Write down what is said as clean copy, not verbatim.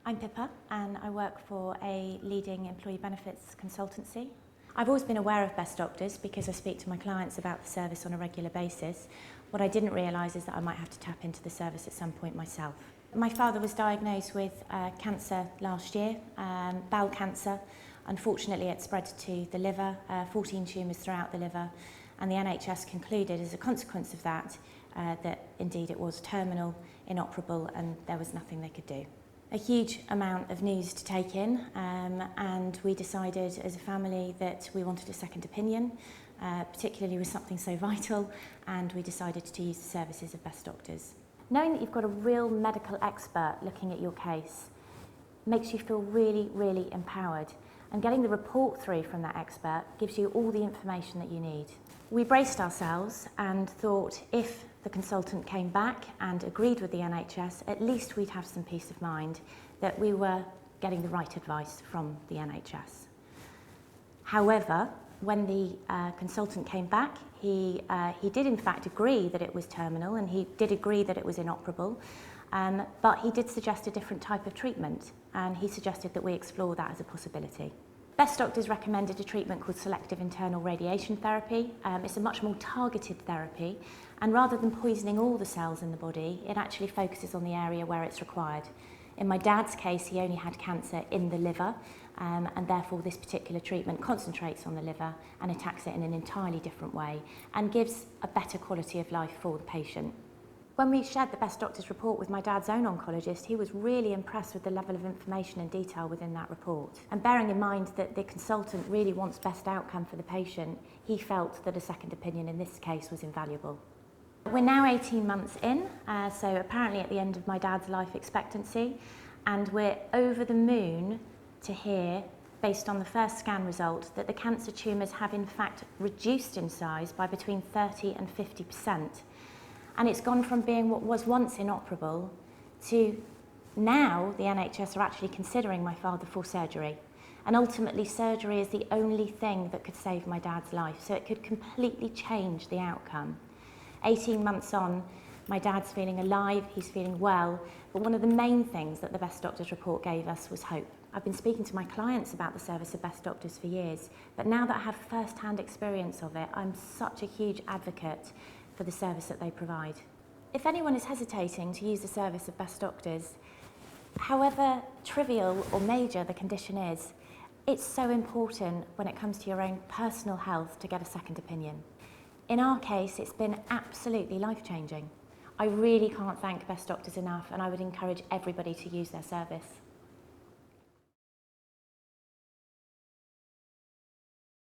I'm Pippa and I work for a leading employee benefits consultancy. I've always been aware of Best Doctors because I speak to my clients about the service on a regular basis. What I didn't realise is that I might have to tap into the service at some point myself. My father was diagnosed with cancer last year, bowel cancer. Unfortunately, it spread to the liver, 14 tumours throughout the liver, and the NHS concluded as a consequence of that that indeed it was terminal, inoperable, and there was nothing they could do. A huge amount of news to take in, and we decided as a family that we wanted a second opinion, particularly with something so vital, and we decided to use the services of Best Doctors. Knowing that you've got a real medical expert looking at your case makes you feel really, really empowered, and getting the report through from that expert gives you all the information that you need. We braced ourselves and thought if the consultant came back and agreed with the NHS, at least we'd have some peace of mind that we were getting the right advice from the NHS. However, when the consultant came back, he did in fact agree that it was terminal, and he did agree that it was inoperable, but he did suggest a different type of treatment, and he suggested that we explore that as a possibility. Best Doctors recommended a treatment called selective internal radiation therapy. It's a much more targeted therapy, and rather than poisoning all the cells in the body, it actually focuses on the area where it's required. In my dad's case, he only had cancer in the liver, and therefore this particular treatment concentrates on the liver and attacks it in an entirely different way and gives a better quality of life for the patient. When we shared the Best Doctors report with my dad's own oncologist, he was really impressed with the level of information and detail within that report. And bearing in mind that the consultant really wants best outcome for the patient, he felt that a second opinion in this case was invaluable. We're now 18 months in, so apparently at the end of my dad's life expectancy, and we're over the moon to hear, based on the first scan result, that the cancer tumours have in fact reduced in size by between 30 and 50%. And it's gone from being what was once inoperable to now the NHS are actually considering my father for surgery. And ultimately surgery is the only thing that could save my dad's life, so it could completely change the outcome. 18 months on, my dad's feeling alive, he's feeling well, but one of the main things that the Best Doctors report gave us was hope. I've been speaking to my clients about the service of Best Doctors for years, but now that I have first-hand experience of it, I'm such a huge advocate for the service that they provide. If anyone is hesitating to use the service of Best Doctors, however trivial or major the condition is, it's so important when it comes to your own personal health to get a second opinion. In our case, it's been absolutely life-changing. I really can't thank Best Doctors enough, and I would encourage everybody to use their service.